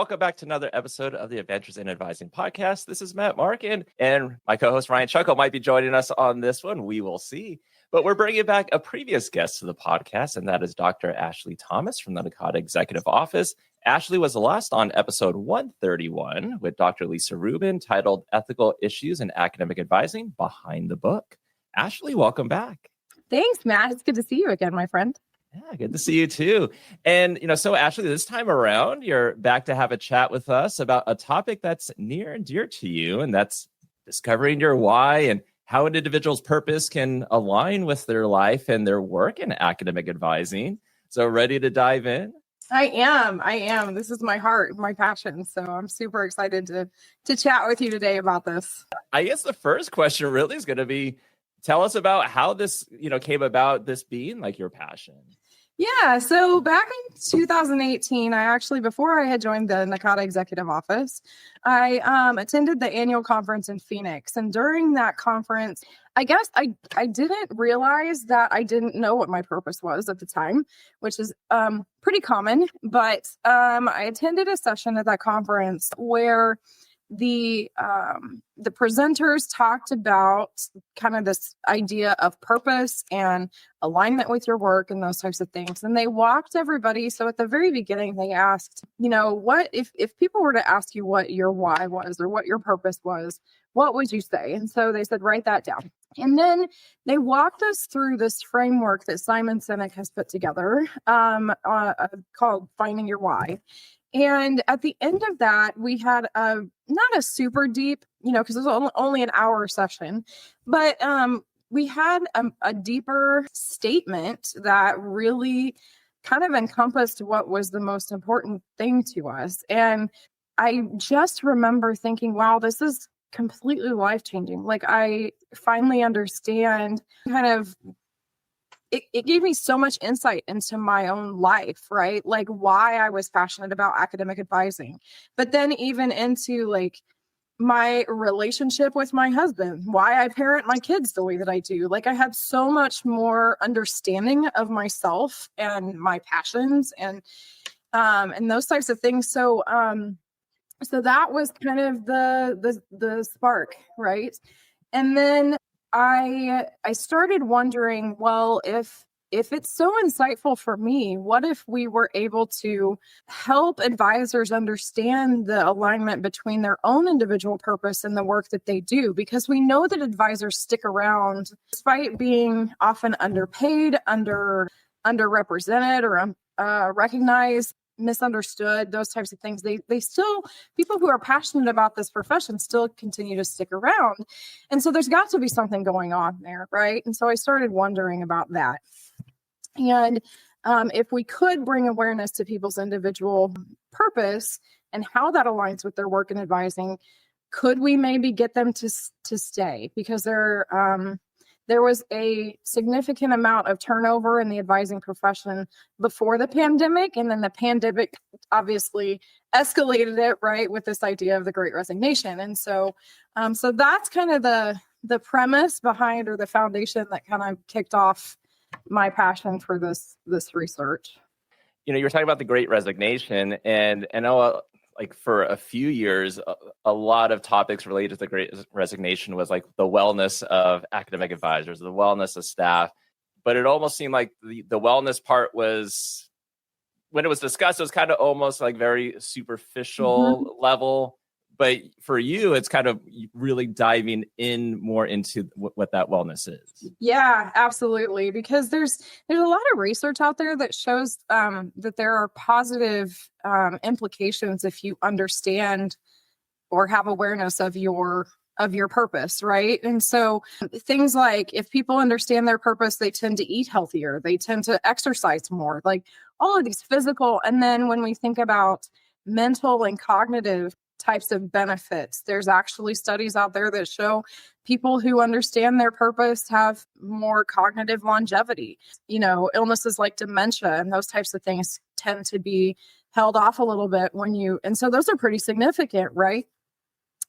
welcome back to another episode of the Adventures in Advising podcast. This is Matt Markin, and my co-host Ryan Chucko might be joining us on this one. We will see. But we're bringing back a previous guest to the podcast, and that is Dr. Ashley Thomas from the NACADA Executive Office. Ashley was last on episode 131 with Dr. Lisa Rubin, titled Ethical Issues in Academic Advising Behind the Book. Ashley, welcome back. Thanks, Matt. It's good to see you again, my friend. Yeah, good to see you too. And, so Ashley, this time around, you're back to have a chat with us about a topic that's near and dear to you, and that's discovering your why and how an individual's purpose can align with their life and their work in academic advising. So ready to dive in? I am. This is my heart, my passion. So I'm super excited to chat with you today about this. I guess the first question really is going to be, tell us about how this, came about, this being like your passion. Yeah. So back in 2018, before I had joined the NACADA Executive Office, I attended the annual conference in Phoenix. And during that conference, I guess I didn't realize that I didn't know what my purpose was at the time, which is pretty common. But I attended a session at that conference where the presenters talked about kind of this idea of purpose and alignment with your work and those types of things. And they walked everybody. So at the very beginning, they asked, what if people were to ask you what your why was or what your purpose was, what would you say? And so they said, write that down. And then they walked us through this framework that Simon Sinek has put together called Finding Your Why. And at the end of that, we had not a super deep, because it was only an hour session, but we had a deeper statement that really kind of encompassed what was the most important thing to us. And I just remember thinking, wow, this is completely life-changing. Like, I finally understand kind of it gave me so much insight into my own life, right? Like why I was passionate about academic advising, but then even into like my relationship with my husband, why I parent my kids the way that I do. Like I had so much more understanding of myself and my passions and those types of things. So that was kind of the spark, right? And then I started wondering, well, if it's so insightful for me, what if we were able to help advisors understand the alignment between their own individual purpose and the work that they do? Because we know that advisors stick around despite being often underpaid, underrepresented, or recognized, misunderstood, those types of things. They still, people who are passionate about this profession still continue to stick around. And so there's got to be something going on there, right? And so I started wondering about that. And if we could bring awareness to people's individual purpose and how that aligns with their work in advising, could we maybe get them to stay? Because there was a significant amount of turnover in the advising profession before the pandemic. And then the pandemic obviously escalated it, right, with this idea of the Great Resignation. And so that's kind of the premise behind, or the foundation that kind of kicked off my passion for this research. You were talking about the Great Resignation, and I know like for a few years, a lot of topics related to the Great Resignation was like the wellness of academic advisors, the wellness of staff. But it almost seemed like the wellness part was, when it was discussed, it was kind of almost like very superficial level. But for you, it's kind of really diving in more into what that wellness is. Yeah, absolutely. Because there's a lot of research out there that shows that there are positive implications if you understand or have awareness of your purpose, right? And so things like if people understand their purpose, they tend to eat healthier, they tend to exercise more, like all of these physical. And then when we think about mental and cognitive types of benefits, there's actually studies out there that show people who understand their purpose have more cognitive longevity. Illnesses like dementia and those types of things tend to be held off a little bit and so those are pretty significant, right?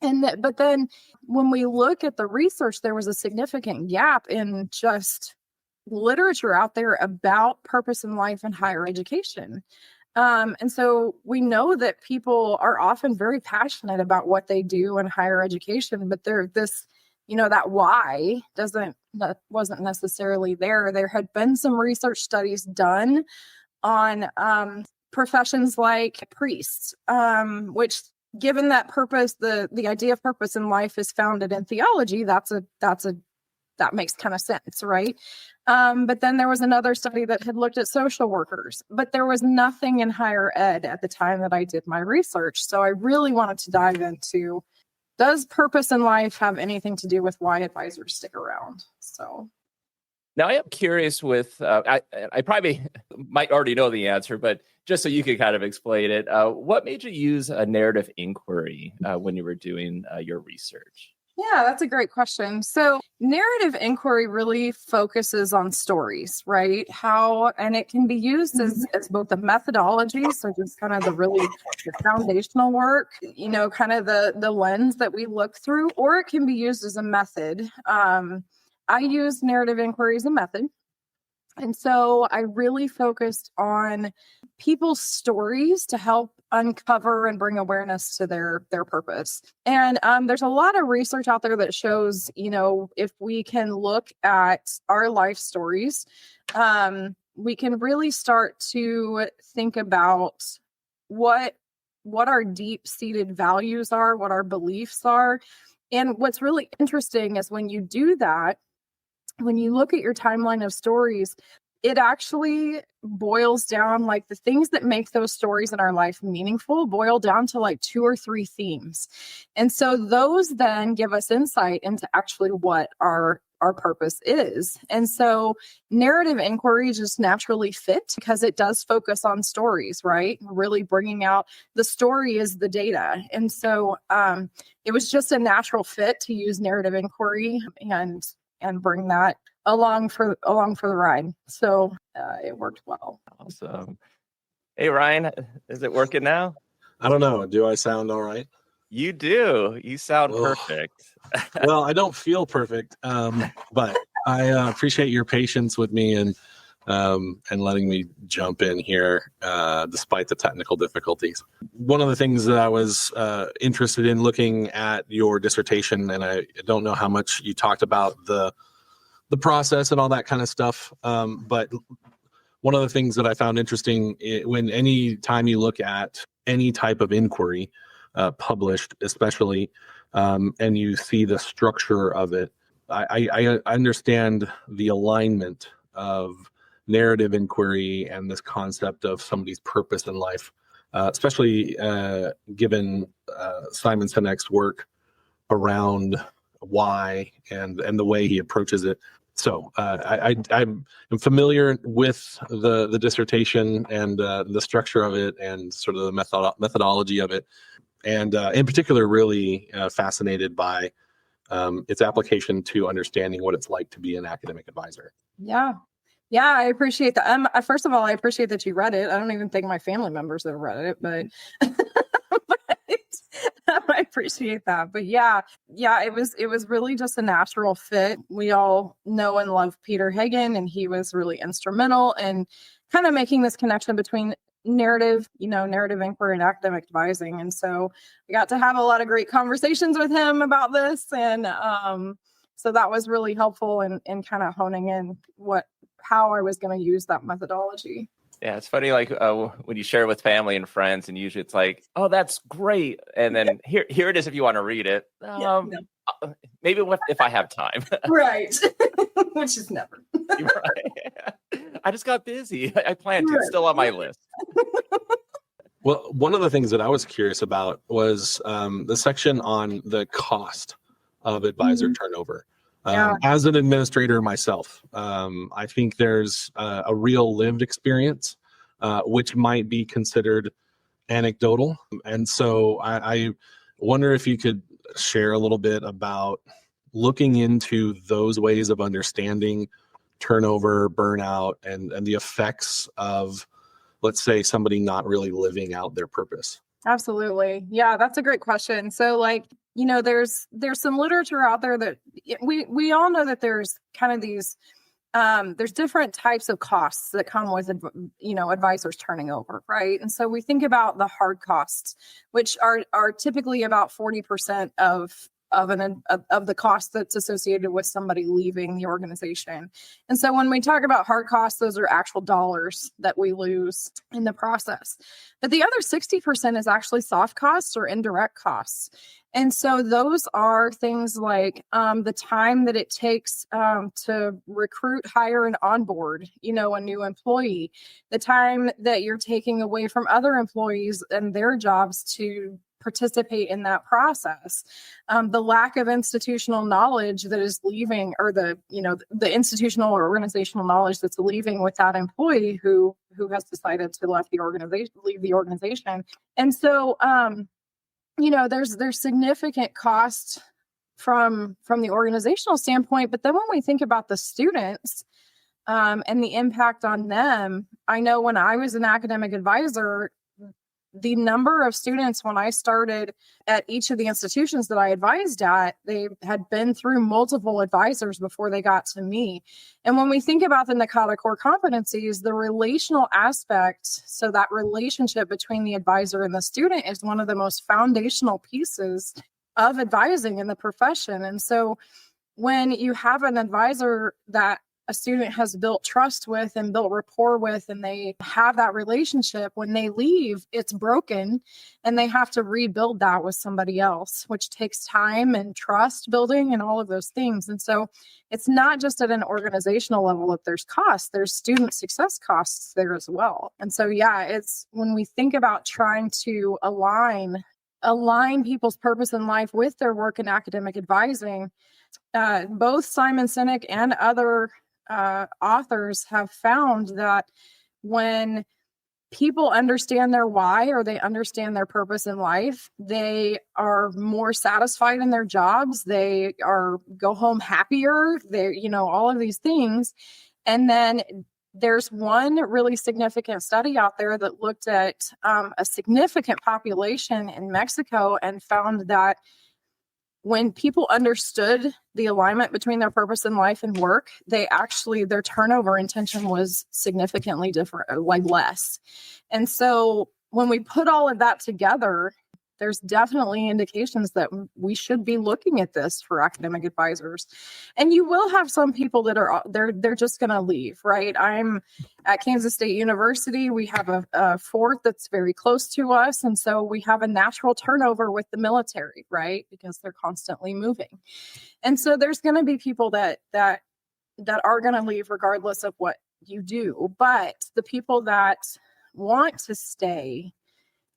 But then when we look at the research, there was a significant gap in just literature out there about purpose in life and higher education. And so we know that people are often very passionate about what they do in higher education, but that why wasn't necessarily there. There had been some research studies done on professions like priests, which, given that purpose, the idea of purpose in life is founded in theology, that makes kind of sense, right? But then there was another study that had looked at social workers, but there was nothing in higher ed at the time that I did my research. So I really wanted to dive into, does purpose in life have anything to do with why advisors stick around? So now I am curious with, I probably might already know the answer, but just so you could kind of explain it, what made you use a narrative inquiry when you were doing your research? Yeah, that's a great question. So narrative inquiry really focuses on stories, right? And it can be used as both a methodology, so just kind of the foundational work, kind of the lens that we look through, or it can be used as a method. I use narrative inquiry as a method. And so I really focused on people's stories to help uncover and bring awareness to their purpose. And there's a lot of research out there that shows, if we can look at our life stories, we can really start to think about what our deep-seated values are, what our beliefs are. And what's really interesting is when you do that, when you look at your timeline of stories, it actually boils down, like the things that make those stories in our life meaningful boil down to like 2 or 3 themes. And so those then give us insight into actually what our purpose is. And so narrative inquiry just naturally fit because it does focus on stories, right? Really bringing out the story is the data. And so it was just a natural fit to use narrative inquiry and bring that along for the ride. So it worked well. Awesome. Hey, Ryan, is it working now? I don't know. Do I sound all right? You do. You sound perfect. Well, I don't feel perfect, but I appreciate your patience with me and letting me jump in here despite the technical difficulties. One of the things that I was interested in looking at your dissertation, and I don't know how much you talked about the process and all that kind of stuff, but one of the things that I found interesting when any time you look at any type of inquiry published, especially, and you see the structure of it, I understand the alignment of narrative inquiry and this concept of somebody's purpose in life, especially given Simon Sinek's work around why and the way he approaches it. So I'm familiar with the dissertation and the structure of it and sort of the methodology of it, and in particular, really fascinated by its application to understanding what it's like to be an academic advisor. Yeah, I appreciate that. First of all, I appreciate that you read it. I don't even think my family members have read it, but. I appreciate that. But yeah, it was really just a natural fit. We all know and love Peter Hagen, and he was really instrumental in kind of making this connection between narrative inquiry and academic advising. And so we got to have a lot of great conversations with him about this. And so that was really helpful in kind of honing in how I was going to use that methodology. Yeah, it's funny, like when you share with family and friends, and usually it's like, "Oh, that's great," and then here it is if you want to read it. Maybe if I have time, right? Which is never. Right. I just got busy. I planned to. It's still on my list. Well, one of the things that I was curious about was the section on the cost of advisor turnover. As an administrator myself, I think there's a real lived experience, which might be considered anecdotal. And so I wonder if you could share a little bit about looking into those ways of understanding turnover, burnout, and the effects of, let's say, somebody not really living out their purpose. Absolutely. Yeah, that's a great question. So there's some literature out there that we all know that there's kind of these there's different types of costs that come with, advisors turning over, right? And so we think about the hard costs, which are typically about 40% of the cost that's associated with somebody leaving the organization. And so when we talk about hard costs, those are actual dollars that we lose in the process. But the other 60% is actually soft costs or indirect costs. And so those are things like the time that it takes to recruit, hire, and onboard, a new employee, the time that you're taking away from other employees and their jobs to participate in that process, the lack of institutional knowledge that is leaving, or the institutional or organizational knowledge that's leaving with that employee who has decided to leave the organization. And so, there's significant cost from the organizational standpoint. But then when we think about the students and the impact on them, I know when I was an academic advisor, the number of students when I started at each of the institutions that I advised at, they had been through multiple advisors before they got to me. And when we think about the NACADA core competencies, the relational aspect, so that relationship between the advisor and the student, is one of the most foundational pieces of advising in the profession. And so when you have an advisor that a student has built trust with and built rapport with, and they have that relationship, when they leave, it's broken and they have to rebuild that with somebody else, which takes time and trust building and all of those things. And so it's not just at an organizational level that there's costs, there's student success costs there as well. And so, it's when we think about trying to align people's purpose in life with their work in academic advising, both Simon Sinek and other authors have found that when people understand their why, or they understand their purpose in life, they are more satisfied in their jobs. They go home happier. All of these things. And then there's one really significant study out there that looked at a significant population in Mexico and found that when people understood the alignment between their purpose in life and work, their turnover intention was significantly different, like less. And so when we put all of that together, there's definitely indications that we should be looking at this for academic advisors. And you will have some people that they're just going to leave, right? I'm at Kansas State University. We have a fort that's very close to us. And so we have a natural turnover with the military, right? Because they're constantly moving. And so there's going to be people that are going to leave regardless of what you do. But the people that want to stay,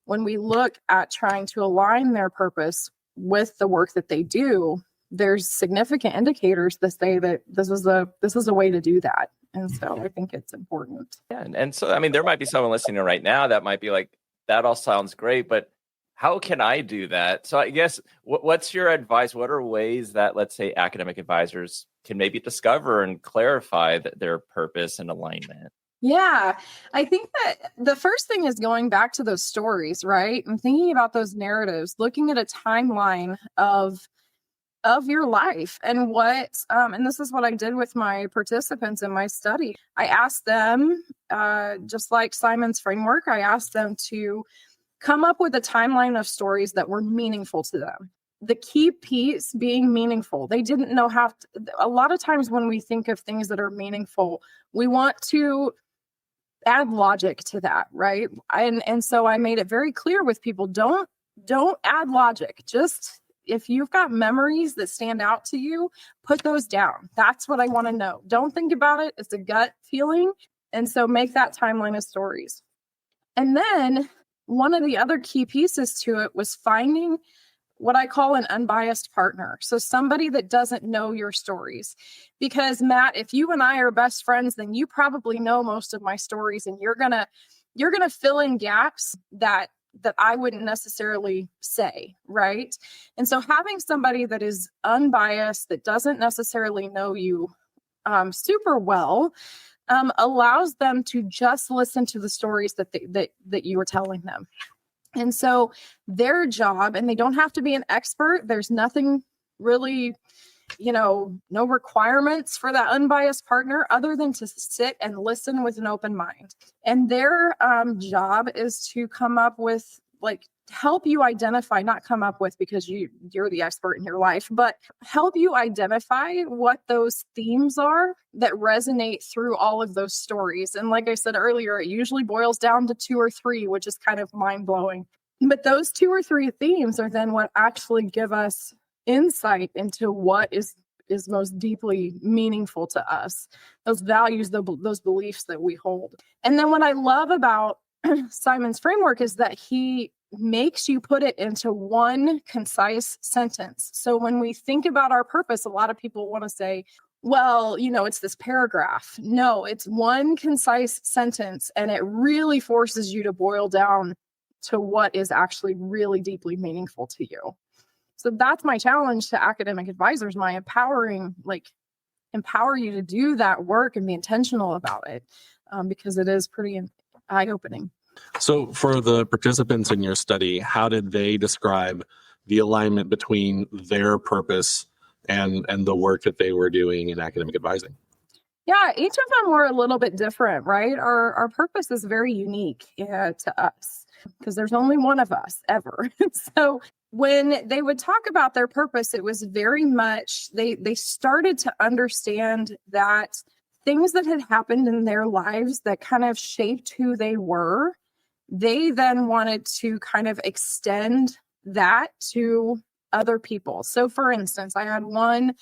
when we look at trying to align their purpose with the work that they do, there's significant indicators that say that this is a way to do that. And so I think it's important. Yeah. And so, there might be someone listening right now that might be like, that all sounds great, but how can I do that? So I guess, what's your advice? What are ways that, let's say, academic advisors can maybe discover and clarify their purpose and alignment? Yeah, I think that the first thing is going back to those stories, right? And thinking about those narratives, looking at a timeline of your life and and this is what I did with my participants in my study. I asked them, just like Simon's framework, I asked them to come up with a timeline of stories that were meaningful to them. The key piece being meaningful. They didn't know a lot of times when we think of things that are meaningful, we want to add logic to that, right? And so I made it very clear with people, don't add logic. Just if you've got memories that stand out to you, put those down. That's what I want to know. Don't think about it. It's a gut feeling. And so make that timeline of stories. And then one of the other key pieces to it was finding what I call an unbiased partner. So somebody that doesn't know your stories. Because Matt, if you and I are best friends, then you probably know most of my stories, and you're gonna fill in gaps that I wouldn't necessarily say, right? And so having somebody that is unbiased, that doesn't necessarily know you super well, allows them to just listen to the stories that you were telling them. And so their job, and they don't have to be an expert. There's nothing really no requirements for that unbiased partner other than to sit and listen with an open mind. And their job is to come up with, help you identify, not come up with because you're the expert in your life, but help you identify what those themes are that resonate through all of those stories. And like I said earlier, it usually boils down to 2 or 3, which is kind of mind-blowing. But those 2 or 3 themes are then what actually give us insight into what is most deeply meaningful to us, those values, those beliefs that we hold. And then what I love about Simon's framework is that he makes you put it into one concise sentence. So when we think about our purpose, a lot of people want to say, well, it's this paragraph. No, it's one concise sentence, and it really forces you to boil down to what is actually really deeply meaningful to you. So that's my challenge to academic advisors, my empower you to do that work and be intentional about it, because it is pretty eye-opening. So for the participants in your study, how did they describe the alignment between their purpose and the work that they were doing in academic advising? Yeah, each of them were a little bit different, right? Our purpose is very unique to us because there's only one of us ever. So when they would talk about their purpose, it was very much, they started to understand that things that had happened in their lives that kind of shaped who they were, they then wanted to kind of extend that to other people. So for instance, I had one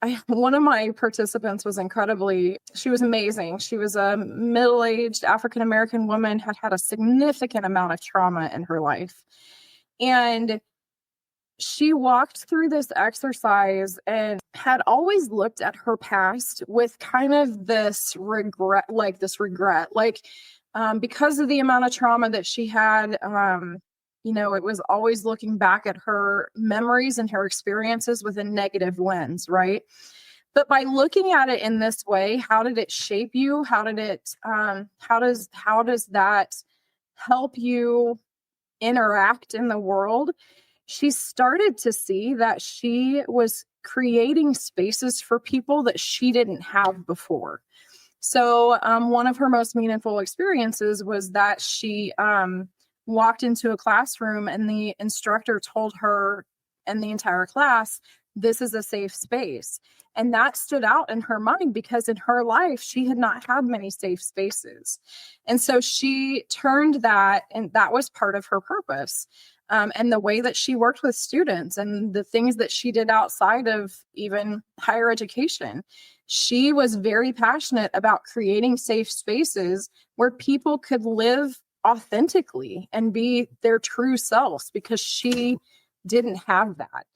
of my participants was she was amazing. She was a middle-aged African-American woman, had a significant amount of trauma in her life. And she walked through this exercise and had always looked at her past with kind of this regret, because of the amount of trauma that she had, it was always looking back at her memories and her experiences with a negative lens, right? But by looking at it in this way, how did it shape you? How does that help you interact in the world? She started to see that she was creating spaces for people that she didn't have before. So one of her most meaningful experiences was that she walked into a classroom and the instructor told her and the entire class, this is a safe space. And that stood out in her mind because in her life, she had not had many safe spaces. And so she turned that, and that was part of her purpose. And the way that she worked with students and the things that she did outside of even higher education, she was very passionate about creating safe spaces where people could live authentically and be their true selves because she didn't have that.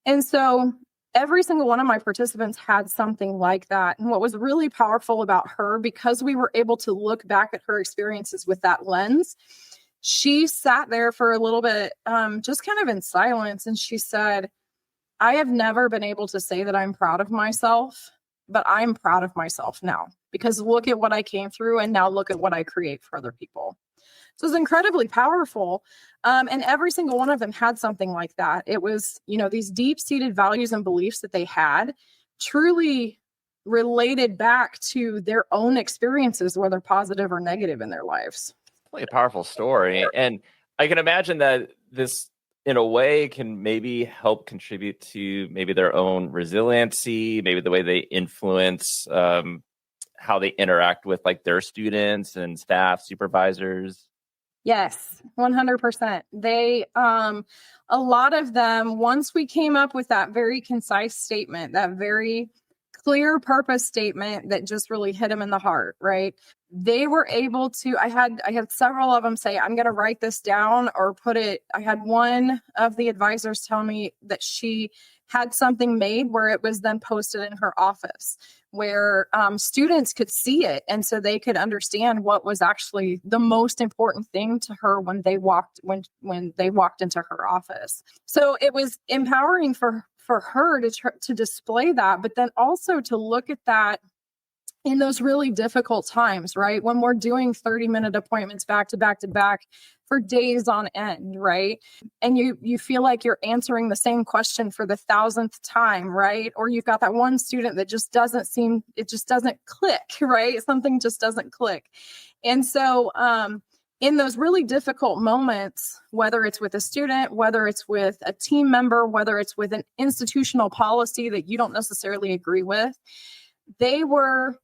And so every single one of my participants had something like that. And what was really powerful about her, because we were able to look back at her experiences with that lens, she sat there for a little bit, just kind of in silence. And she said, I have never been able to say that I'm proud of myself, but I'm proud of myself now because look at what I came through and now look at what I create for other people. So it's incredibly powerful. And every single one of them had something like that. It was, these deep-seated values and beliefs that they had truly related back to their own experiences, whether positive or negative in their lives. Really a powerful story. And I can imagine that this, in a way, can maybe help contribute to maybe their own resiliency, maybe the way they influence how they interact with their students and staff, supervisors. Yes, 100%. They, a lot of them, once we came up with that very concise statement, that very clear purpose statement that just really hit them in the heart, right? They were able to, I had several of them say, I'm going to write this down or put it. I had one of the advisors tell me that she had something made where it was then posted in her office where students could see it. And so they could understand what was actually the most important thing to her when they walked into her office. So it was empowering for her to display that, but then also to look at that in those really difficult times, right? When we're doing 30-minute appointments back to back to back for days on end, right? And you feel like you're answering the same question for the 1,000th time, right? Or you've got that one student that just doesn't click, right? Something just doesn't click. And so in those really difficult moments, whether it's with a student, whether it's with a team member, whether it's with an institutional policy that you don't necessarily agree with, they were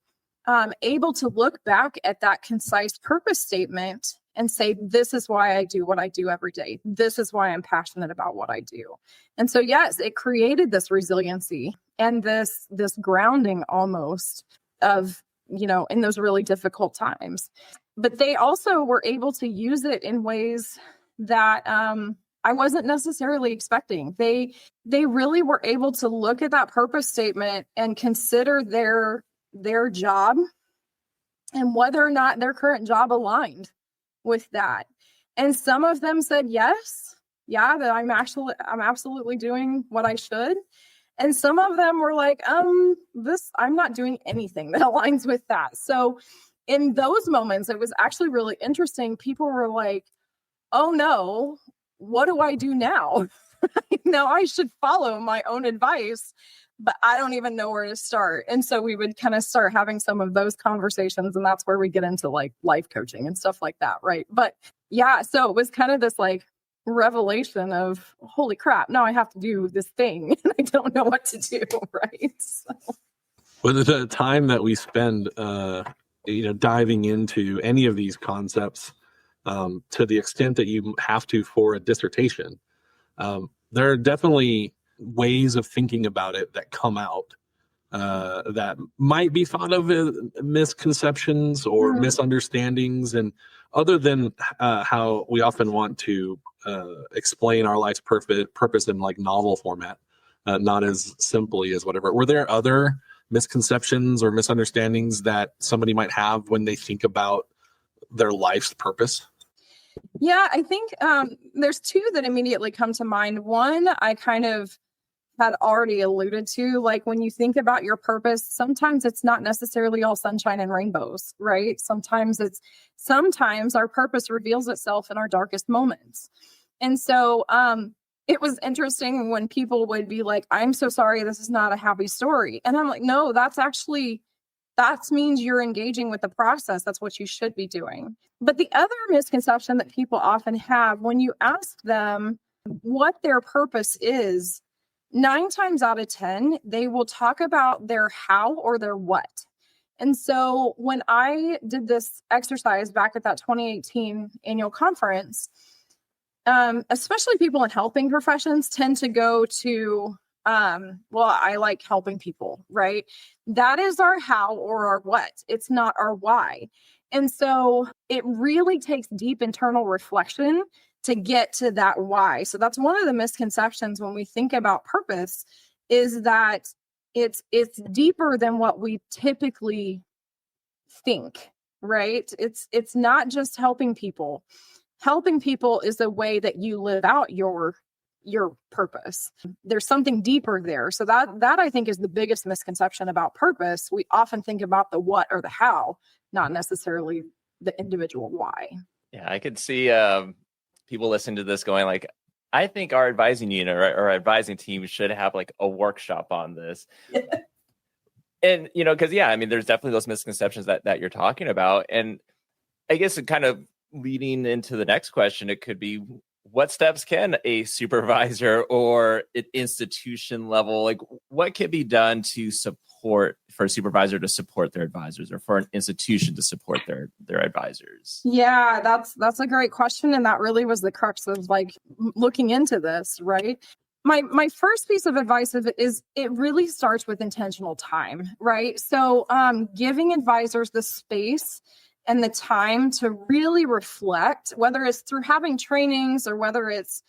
able to look back at that concise purpose statement and say, this is why I do what I do every day. This is why I'm passionate about what I do. And so, yes, it created this resiliency and this grounding almost of, in those really difficult times. But they also were able to use it in ways that I wasn't necessarily expecting. They really were able to look at that purpose statement and consider their job and whether or not their current job aligned with that. And some of them said, yes, yeah, that I'm absolutely doing what I should. And some of them were like, I'm not doing anything that aligns with that. So in those moments, it was actually really interesting. People were like, oh no, what do I do now? Now I should follow my own advice, but I don't even know where to start. And so we would kind of start having some of those conversations, and that's where we get into like life coaching and stuff like that, right? But yeah, so it was kind of this like revelation of, holy crap, now I have to do this thing and I don't know what to do, right? So. Well, the time that we spend, diving into any of these concepts, to the extent that you have to for a dissertation, there are definitely ways of thinking about it that come out that might be thought of as misconceptions or misunderstandings. And other than how we often want to explain our life's purpose in like novel format, not as simply as whatever, were there other misconceptions or misunderstandings that somebody might have when they think about their life's purpose? Yeah, I think there's two that immediately come to mind. One, I kind of had already alluded to, like when you think about your purpose, sometimes it's not necessarily all sunshine and rainbows, right? Sometimes our purpose reveals itself in our darkest moments. And so it was interesting when people would be like, I'm so sorry, this is not a happy story. And I'm like, no, that means you're engaging with the process. That's what you should be doing. But the other misconception that people often have when you ask them what their purpose is, 9 times out of 10, they will talk about their how or their what. And so when I did this exercise back at that 2018 annual conference, especially people in helping professions tend to go to, I like helping people, right? That is our how or our what. It's not our why. And so it really takes deep internal reflection to get to that why. So that's one of the misconceptions when we think about purpose, is that it's deeper than what we typically think, right? It's not just helping people. Helping people is a way that you live out your purpose. There's something deeper there. So that I think is the biggest misconception about purpose. We often think about the what or the how, not necessarily the individual why. Yeah, I could see people listening to this going like, I think our advising unit or our advising team should have like a workshop on this. And, because, there's definitely those misconceptions that you're talking about. And I guess it kind of leading into the next question, it could be, what steps can a supervisor or an institution level, like what can be done for a supervisor to support their advisors, or for an institution to support their advisors? Yeah, that's a great question. And that really was the crux of like looking into this, right? My first piece of advice is it really starts with intentional time, right? So giving advisors the space and the time to really reflect, whether it's through having trainings or whether it's,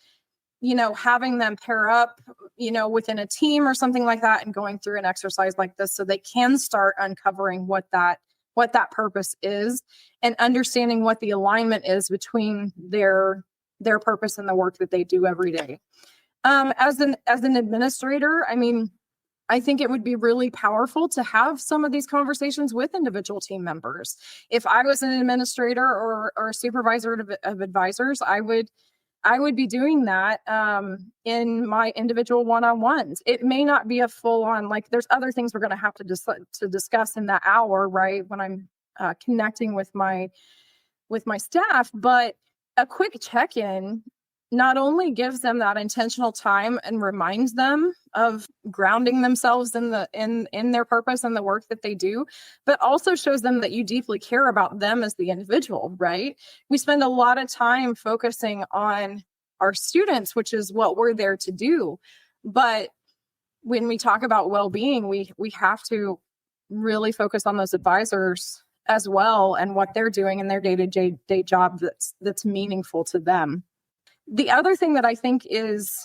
having them pair up, within a team or something like that, and going through an exercise like this so they can start uncovering what that purpose is and understanding what the alignment is between their purpose and the work that they do every day. As an administrator, I think it would be really powerful to have some of these conversations with individual team members. If I was an administrator or a supervisor of advisors, I would be doing that in my individual one-on-ones. It may not be a full-on, like there's other things we're going to have to discuss in that hour, right? When I'm connecting with my staff, but a quick check-in not only gives them that intentional time and reminds them of grounding themselves in their purpose and the work that they do, but also shows them that you deeply care about them as the individual, right? We spend a lot of time focusing on our students, which is what we're there to do. But when we talk about well-being, we have to really focus on those advisors as well and what they're doing in their day-to-day job that's meaningful to them. The other thing that I think is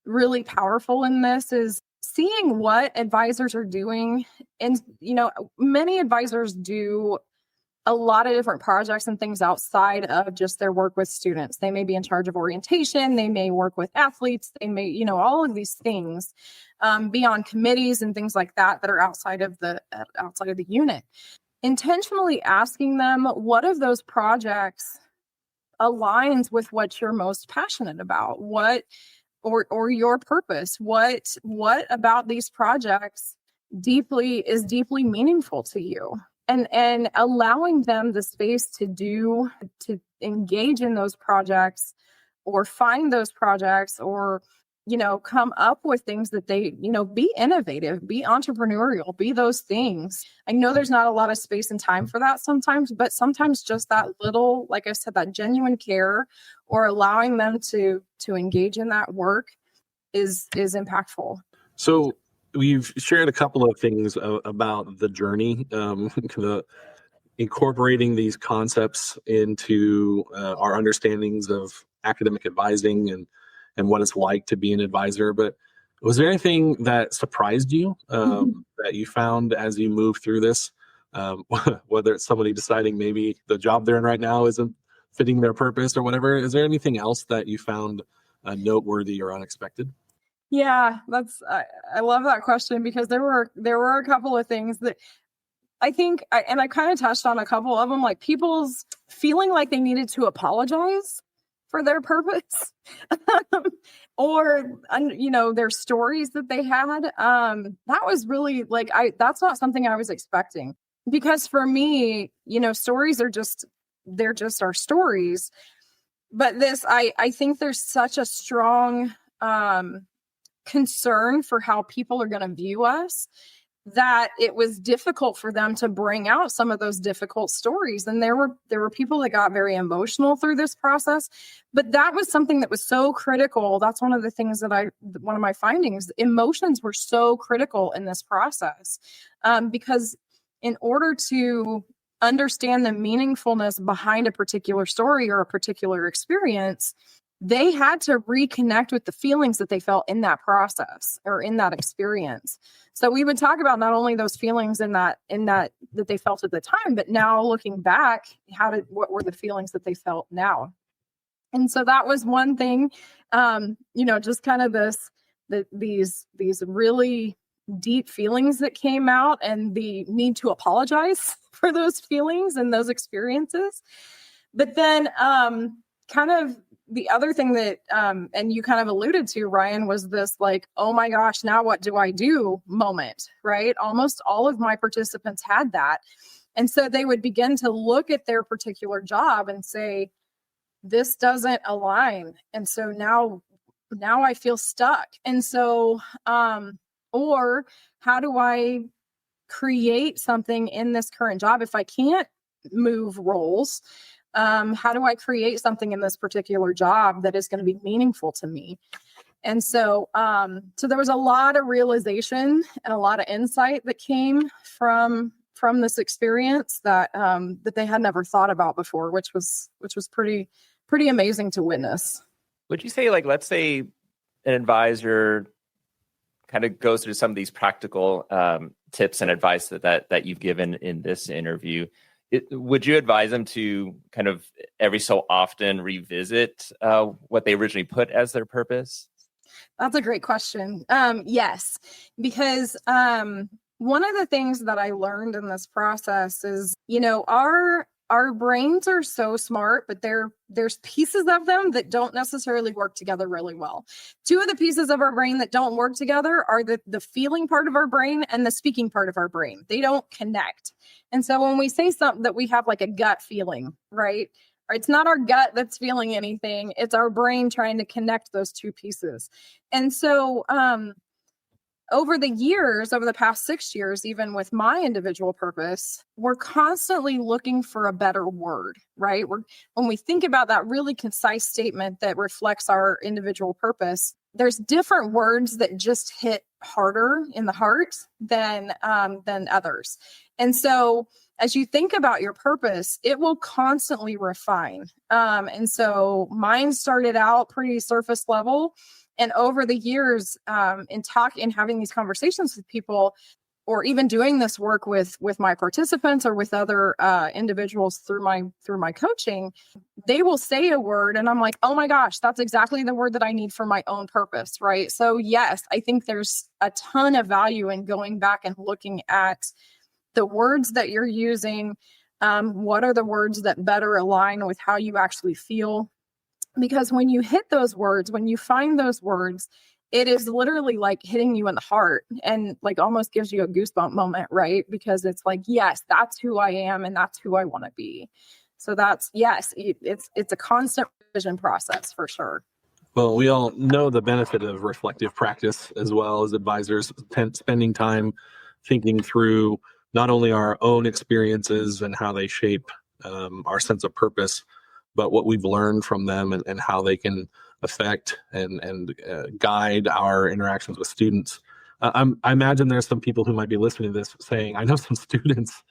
really powerful in this is seeing what advisors are doing. And, many advisors do a lot of different projects and things outside of just their work with students. They may be in charge of orientation. They may work with athletes. They may, all of these things, be on committees and things like that are outside of the unit. Intentionally asking them what of those projects aligns with what you're most passionate about, or your purpose, what about these projects is deeply meaningful to you, and allowing them the space to engage in those projects or find those projects or come up with things that they, be innovative, be entrepreneurial, be those things. I know there's not a lot of space and time for that sometimes, but sometimes just that little, like I said, that genuine care or allowing them to engage in that work is impactful. So we've shared a couple of things about the journey, incorporating these concepts into our understandings of academic advising and what it's like to be an advisor. But was there anything that surprised you that you found as you moved through this? Whether it's somebody deciding maybe the job they're in right now isn't fitting their purpose or whatever. Is there anything else that you found noteworthy or unexpected? Yeah, I love that question, because there were a couple of things that I think, and I kind of touched on a couple of them, like people's feeling like they needed to apologize for their purpose or, their stories that they had. That was really that's not something I was expecting, because for me, stories they're just our stories. But I think there's such a strong concern for how people are going to view us, that it was difficult for them to bring out some of those difficult stories. And there were people that got very emotional through this process, but that was something that was so critical. That's one of the things one of my findings, emotions were so critical in this process, because in order to understand the meaningfulness behind a particular story or a particular experience, they had to reconnect with the feelings that they felt in that process or in that experience. So we would talk about not only those feelings in that they felt at the time, but now looking back, what were the feelings that they felt now? And so that was one thing, just kind of these really deep feelings that came out, and the need to apologize for those feelings and those experiences. But then kind of the other thing that, and you kind of alluded to, Ryan, was this oh my gosh, now what do I do moment, right? Almost all of my participants had that. And so they would begin to look at their particular job and say, this doesn't align. And so now I feel stuck. And so, or how do I create something in this current job if I can't move roles? How do I create something in this particular job that is going to be meaningful to me? And so, so there was a lot of realization and a lot of insight that came from this experience that they had never thought about before, which was pretty amazing to witness. Would you say, let's say an advisor kind of goes through some of these practical tips and advice that you've given in this interview, would you advise them to kind of every so often revisit what they originally put as their purpose? That's a great question. Yes, because one of the things that I learned in this process is, our brains are so smart, but there's pieces of them that don't necessarily work together really well. Two of the pieces of our brain that don't work together are the feeling part of our brain and the speaking part of our brain. They don't connect. And so when we say something that we have like a gut feeling, right? It's not our gut that's feeling anything. It's our brain trying to connect those two pieces. And so, over the past 6 years, even with my individual purpose, we're constantly looking for a better word, right? When we think about that really concise statement that reflects our individual purpose, there's different words that just hit harder in the heart than others. And so as you think about your purpose, it will constantly refine. And so mine started out pretty surface level. And over the years, in having these conversations with people, or even doing this work with my participants or with other individuals through my coaching, they will say a word and I'm like, oh my gosh, that's exactly the word that I need for my own purpose, right? So yes, I think there's a ton of value in going back and looking at the words that you're using. What are the words that better align with how you actually feel? Because when you hit those words, when you find those words, it is literally like hitting you in the heart and like almost gives you a goosebump moment, right? Because it's like, yes, that's who I am and that's who I want to be. So it's a constant revision process for sure. Well, we all know the benefit of reflective practice as well as advisors, spending time thinking through not only our own experiences and how they shape our sense of purpose, but what we've learned from them and how they can affect and guide our interactions with students. I imagine there's some people who might be listening to this saying, I know some students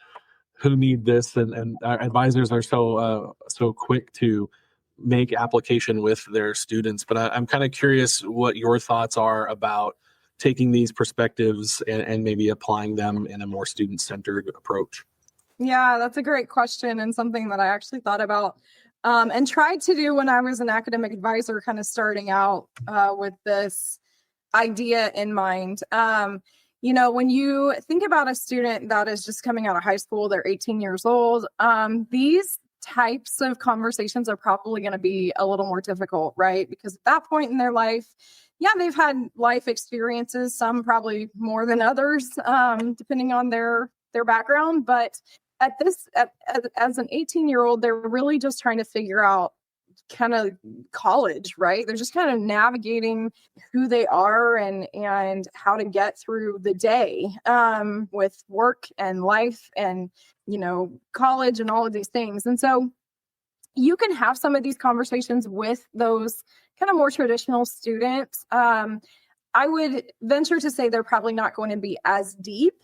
who need this, and our advisors are so quick to make application with their students. But I'm kind of curious what your thoughts are about taking these perspectives and maybe applying them in a more student-centered approach. Yeah, that's a great question and something that I actually thought about and tried to do when I was an academic advisor, kind of starting out with this idea in mind. When you think about a student that is just coming out of high school, they're 18 years old, these types of conversations are probably going to be a little more difficult, right? Because at that point in their life, they've had life experiences, some probably more than others, depending on their background. But as an 18-year-old, they're really just trying to figure out kind of college, right? They're just kind of navigating who they are and how to get through the day with work and life and, college and all of these things. And so you can have some of these conversations with those kind of more traditional students. I would venture to say they're probably not going to be as deep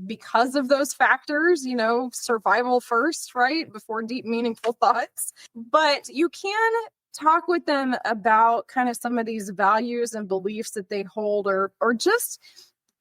because of those factors, survival first, right? Before deep, meaningful thoughts. But you can talk with them about kind of some of these values and beliefs that they hold, or just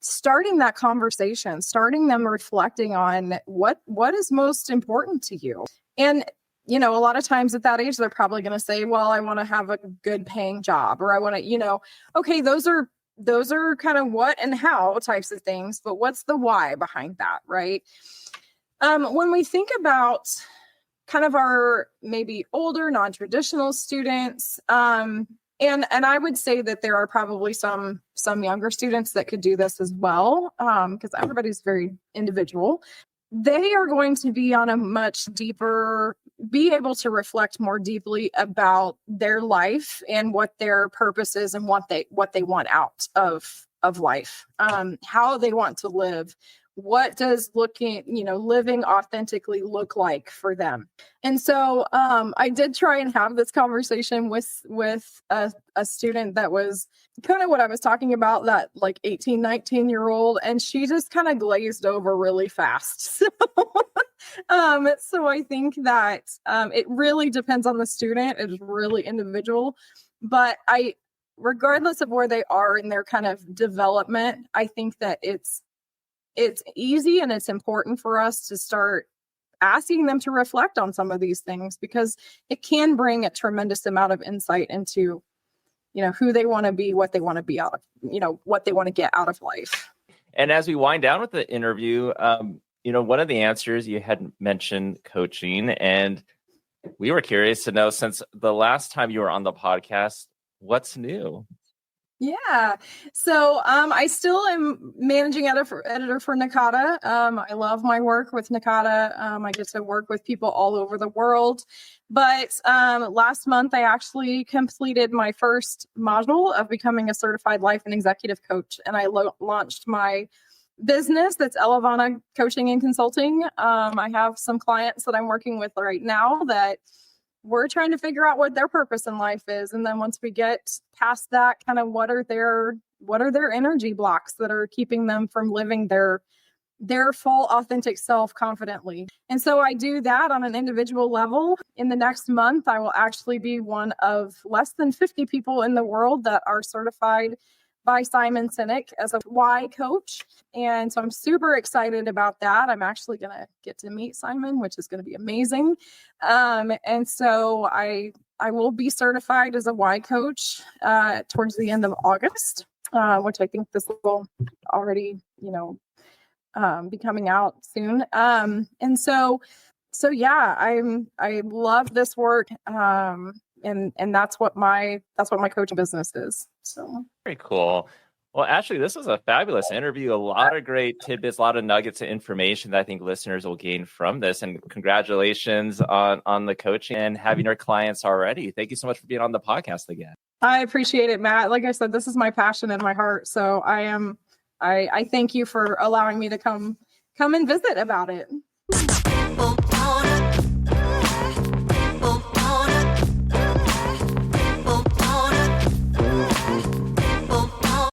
starting that conversation, starting them reflecting on what is most important to you. And a lot of times at that age, they're probably going to say, well, I want to have a good paying job, or I want to, okay, those are kind of what and how types of things, but what's the why behind that, right? When we think about kind of our maybe older, non-traditional students, and I would say that there are probably some younger students that could do this as well, because everybody's very individual. They are going to be on a much deeper, be able to reflect more deeply about their life and what their purpose is and what they want out of life, how they want to live. What does living authentically look like for them? And so I did try and have this conversation with a student that was kind of what I was talking about, that like 18, 19-year-old, and she just kind of glazed over really fast. So I think that it really depends on the student. It is really individual. But regardless of where they are in their kind of development, I think that it's easy and it's important for us to start asking them to reflect on some of these things, because it can bring a tremendous amount of insight into who they want to be, what they want to be out of, what they want to get out of life. And as we wind down with the interview, one of the answers you had mentioned coaching, and we were curious to know, since the last time you were on the podcast, what's new? Yeah. So I still am managing editor for NACADA. I love my work with NACADA. I get to work with people all over the world. But last month, I actually completed my first module of becoming a certified life and executive coach. And I launched my business that's Elevana Coaching and Consulting. I have some clients that I'm working with right now that we're trying to figure out what their purpose in life is. And then once we get past that, kind of what are their energy blocks that are keeping them from living their full authentic self confidently. And so I do that on an individual level. In the next month, I will actually be one of less than 50 people in the world that are certified by Simon Sinek as a why coach. And so I'm super excited about that. I'm actually going to get to meet Simon, which is going to be amazing. And so I will be certified as a why coach towards the end of August, which I think this will already, be coming out soon. And so yeah, I love this work. And that's what my coaching business is. So very cool. Well, Ashley, this was a fabulous interview. A lot of great tidbits, a lot of nuggets of information that I think listeners will gain from this. And congratulations on the coaching and having your clients already. Thank you so much for being on the podcast again. I appreciate it, Matt. Like I said, this is my passion and my heart. So I thank you for allowing me to come and visit about it.